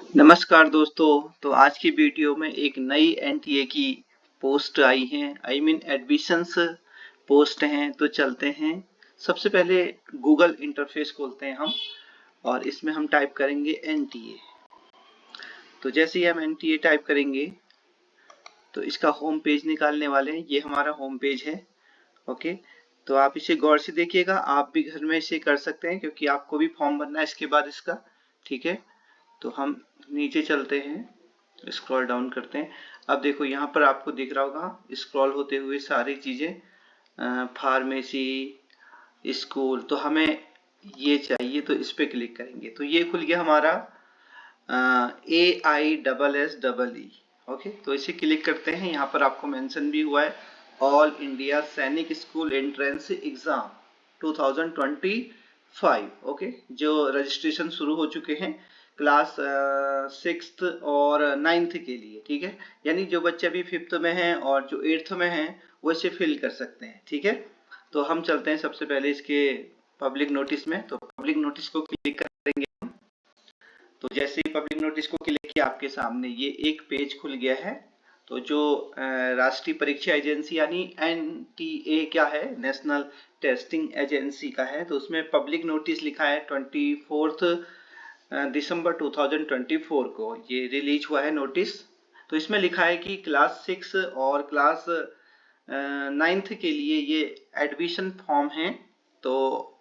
नमस्कार दोस्तों। तो आज की वीडियो में एक नई एनटीए की पोस्ट आई है, एडमिशंस पोस्ट हैं। तो चलते हैं, सबसे पहले गूगल इंटरफेस खोलते हैं हम और इसमें हम टाइप करेंगे एनटीए। तो जैसे ही हम एनटीए टाइप करेंगे तो इसका होम पेज निकालने वाले हैं। ये हमारा होम पेज है। ओके, तो आप इसे गौर से देखिएगा। आप भी घर में इसे कर सकते हैं क्योंकि आपको भी फॉर्म भरना है इसके बाद इसका। ठीक है, तो हम नीचे चलते हैं, स्क्रॉल डाउन करते हैं। अब देखो यहाँ पर आपको दिख रहा होगा स्क्रॉल होते हुए सारी चीजें, फार्मेसी, स्कूल। तो हमें ये चाहिए तो इस पे क्लिक करेंगे तो ये खुल गया हमारा AISSEE। ओके, तो इसे क्लिक करते हैं। यहाँ पर आपको मेंशन भी हुआ है ऑल इंडिया सैनिक स्कूल एंट्रेंस एग्जाम 2025। ओके, जो रजिस्ट्रेशन शुरू हो चुके हैं क्लास 6th और 9th के लिए। ठीक है, यानी जो बच्चे अभी 5th में हैं और जो 8th में हैं वो इसे फिल कर सकते हैं। ठीक है, तो हम चलते हैं सबसे पहले इसके पब्लिक नोटिस में। तो पब्लिक नोटिस को क्लिक करेंगे हम। तो जैसे ही पब्लिक नोटिस को क्लिक किया आपके सामने ये एक पेज खुल गया है। तो जो राष्ट्रीय परीक्षा एजेंसी यानी एनटीए क्या है, नेशनल टेस्टिंग एजेंसी का है। तो उसमें पब्लिक नोटिस लिखा है 24 दिसंबर 2024 को ये रिलीज हुआ है नोटिस। तो इसमें लिखा है कि क्लास 6 और क्लास 9th के लिए ये एडमिशन फॉर्म है। तो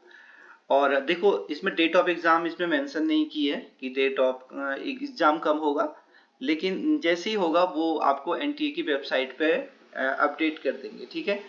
और देखो इसमें डेट ऑफ एग्जाम इसमें मेंशन नहीं की है कि डेट ऑफ एग्जाम कब होगा, लेकिन जैसे ही होगा वो आपको एनटीए की वेबसाइट पे अपडेट कर देंगे। ठीक है,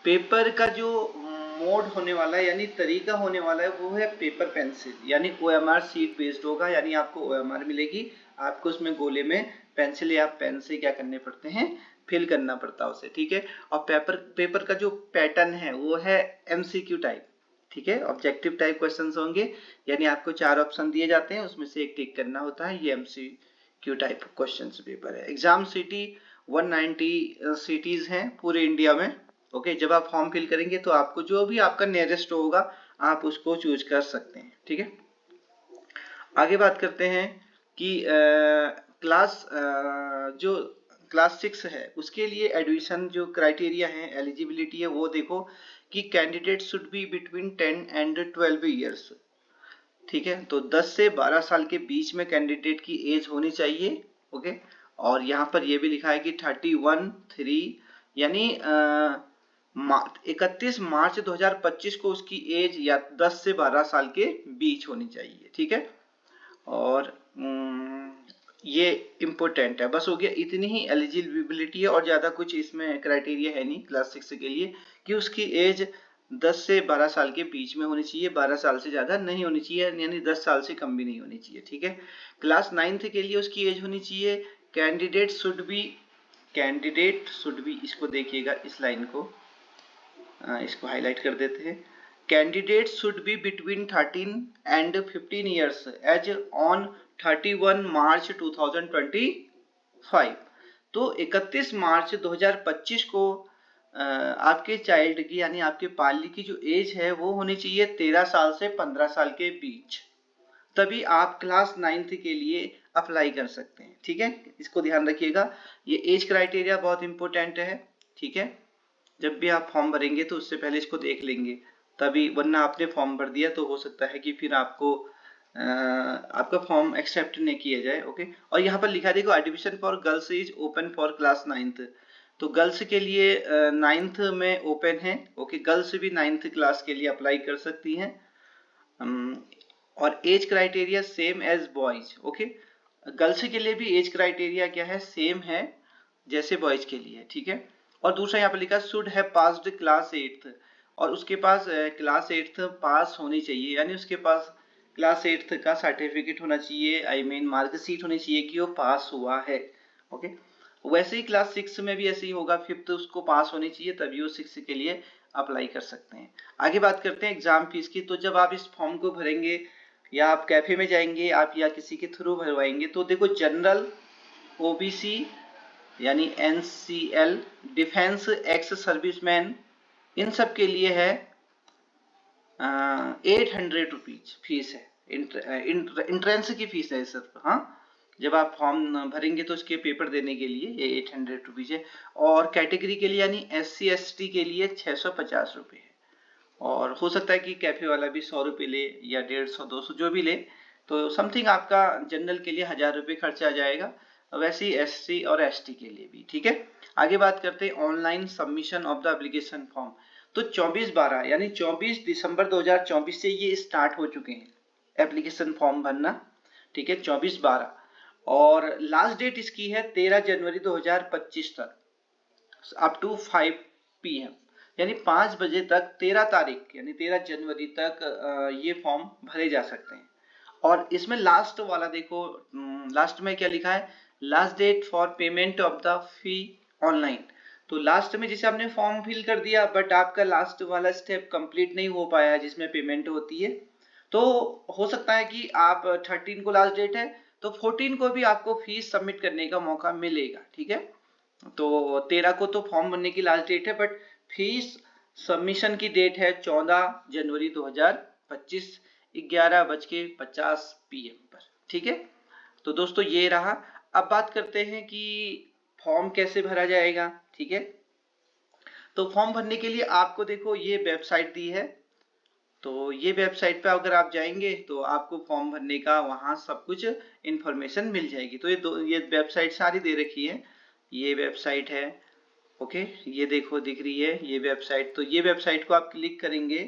पेपर का जो मोड होने वाला है यानी तरीका होने वाला है वो है पेपर पेंसिल, यानी ओएमआर सीट बेस्ड होगा। यानी आपको ओएमआर मिलेगी, आपको उसमें गोले में पेंसिल या पेन से क्या करने पड़ते हैं, फिल करना पड़ता है उसे। ठीक है, और पेपर का जो पैटर्न है वो है एमसीक्यू टाइप। ठीक है, ऑब्जेक्टिव टाइप क्वेश्चंस होंगे, यानी आपको 4 ऑप्शन दिए जाते हैं, उसमें से एक टिक करना होता है। ये एमसीक्यू टाइप क्वेश्चंस पेपर है। एग्जाम सिटी 190 सिटीज हैं पूरे इंडिया में। ओके, जब आप फॉर्म फिल करेंगे तो आपको जो भी आपका नियरेस्ट होगा आप उसको चूज कर सकते हैं। ठीक है, आगे बात करते हैं कि जो क्लास 6 है उसके लिए एडमिशन जो क्राइटेरिया है, एलिजिबिलिटी है, वो देखो कि candidate should be between 10 and 12 years. ठीक है, तो 10 से 12 साल के बीच में कैंडिडेट की एज होनी चाहिए। ओके, और यहाँ पर यह भी लिखा है कि 31 यानी 31 मार्च 2025 को उसकी एज या 10 से 12 साल के बीच होनी चाहिए। ठीक है, और ये इम्पोर्टेंट है। बस हो गया, इतनी ही एलिजिबिलिटी है और ज्यादा कुछ इसमें क्राइटेरिया है नहीं क्लास 6 के लिए कि उसकी एज 10 से 12 साल के बीच में होनी चाहिए, 12 साल से ज्यादा नहीं होनी चाहिए, यानी 10 साल से कम भी नहीं होनी चाहिए। ठीक है, क्लास 9th के लिए उसकी एज होनी चाहिए कैंडिडेट शुड बी, इसको देखिएगा इस लाइन को, इसको हाईलाइट कर देते हैं। Candidate should be between 13 and 15 years age on 31 March 2025। तो 31 मार्च 2025 को आपके चाइल्ड की यानी आपके पाली की जो एज है वो होनी चाहिए 13 साल से 15 साल के बीच, तभी आप क्लास 9th के लिए अप्लाई कर सकते हैं। ठीक है, इसको ध्यान रखिएगा, ये एज क्राइटेरिया बहुत इंपॉर्टेंट है। ठीक है, जब भी आप फॉर्म भरेंगे तो उससे पहले इसको देख लेंगे तभी, वरना आपने फॉर्म भर दिया तो हो सकता है कि फिर आपको आपका फॉर्म एक्सेप्ट नहीं किया जाए। ओके, और यहाँ पर लिखा देखो admission for girls is open for class 9th। तो गर्ल्स के लिए 9th में ओपन है। ओके, गर्ल्स भी 9th क्लास के लिए अप्लाई कर सकती हैं। और age criteria same as boys. Okay, girls के लिए भी एज क्राइटेरिया क्या है, सेम है जैसे बॉयज के लिए। ठीक है, और दूसरा यहाँ पे लिखा should have passed class 8th, और उसके पास क्लास 8th पास होनी चाहिए, यानी उसके पास क्लास 8th का सर्टिफिकेट होना चाहिए, आई मीन मार्कशीट होनी चाहिए कि वो पास हुआ है। ओके, वैसे ही क्लास 6 में भी ऐसे ही होगा, 5th उसको पास होनी चाहिए तभी वो 6 के लिए अप्लाई कर सकते हैं। आगे बात करते हैं एग्जाम फीस की। तो जब आप इस फॉर्म को भरेंगे या आप कैफे में जाएंगे आप या किसी के थ्रू भरवाएंगे तो देखो जनरल, ओबीसी यानी एनसीएल, डिफेंस, एक्स सर्विसमैन, इन सब के लिए है 800 रुपीज फीस है। इंट्रेंस की फीस है सिर्फ। हाँ, जब आप फॉर्म भरेंगे तो उसके पेपर देने के लिए ये 800 रुपीज है। और कैटेगरी के लिए यानी SC ST के लिए 650 रुपये है। और हो सकता है कि कैफे वाला भी 100 रुपये ले या 150 200 जो भी ले, तो समथिंग आपका जनरल के लिए 1000 रुपये खर्चा आ जाएगा, वैसे ही SC और ST के लिए भी। ठीक है, आगे बात करते हैं online submission of the application form. तो 24/12 यानी 24 दिसंबर 2024 से ये स्टार्ट हो चुके हैं एप्लीकेशन फॉर्म भरना। ठीक है, 24/12, और लास्ट डेट इसकी है 13 जनवरी 2025 तक, अप टू 5 PM, यानी 5 बजे तक 13 तारीख यानी 13 जनवरी तक ये फॉर्म भरे जा सकते हैं। और इसमें लास्ट वाला देखो, लास्ट में क्या लिखा है, last date for payment of the fee online. तो लास्ट में जैसे आपने फॉर्म फिल कर दिया बट आपका लास्ट वाला स्टेप कंप्लीट नहीं हो पाया जिसमें पेमेंट होती है, तो हो सकता है कि आप 13 को लास्ट डेट है तो 14 को भी आपको फीस सबमिट करने का मौका मिलेगा। ठीक है, तो 13 को तो फॉर्म भरने की लास्ट डेट है बट फीस सबमिशन की डेट है 14 जनवरी 2025 11:50 PM पर। ठीक है, तो दोस्तों ये रहा। अब बात करते हैं कि फॉर्म कैसे भरा जाएगा। ठीक है, तो फॉर्म भरने के लिए आपको देखो ये वेबसाइट दी है, तो ये वेबसाइट पे अगर आप जाएंगे तो आपको फॉर्म भरने का वहाँ सब कुछ इंफॉर्मेशन मिल जाएगी। तो ये वेबसाइट सारी दे रखी है, ये वेबसाइट है। ओके, ये देखो दिख रही है ये वेबसाइट। तो ये वेबसाइट को आप क्लिक करेंगे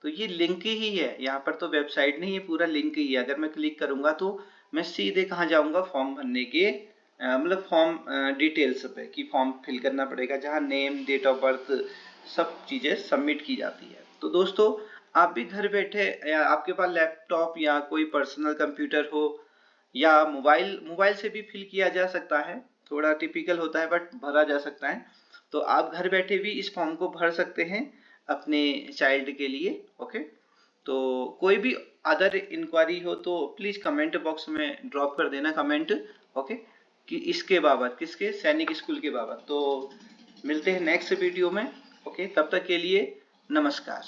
तो ये लिंक ही है, यहाँ पर तो वेबसाइट नहीं है, पूरा लिंक ही है। अगर मैं क्लिक करूंगा तो मैं सीधे कहाँ जाऊंगा, फॉर्म भरने के मतलब फॉर्म डिटेल्स पे, कि फॉर्म फिल करना पड़ेगा, जहाँ नेम डेट ऑफ बर्थ सब चीजें सबमिट की जाती है। तो दोस्तों आप भी घर बैठे, या आपके पास लैपटॉप या कोई पर्सनल कंप्यूटर हो या मोबाइल से भी फिल किया जा सकता है, थोड़ा टिपिकल होता है बट भरा जा सकता है। तो आप घर बैठे भी इस फॉर्म को भर सकते हैं अपने चाइल्ड के लिए। ओके, तो कोई भी अदर इंक्वायरी हो तो प्लीज कमेंट बॉक्स में ड्रॉप कर देना कमेंट। ओके, कि इसके बाबत, किसके, सैनिक स्कूल के बाबत। तो मिलते हैं नेक्स्ट वीडियो में। ओके, तब तक के लिए नमस्कार।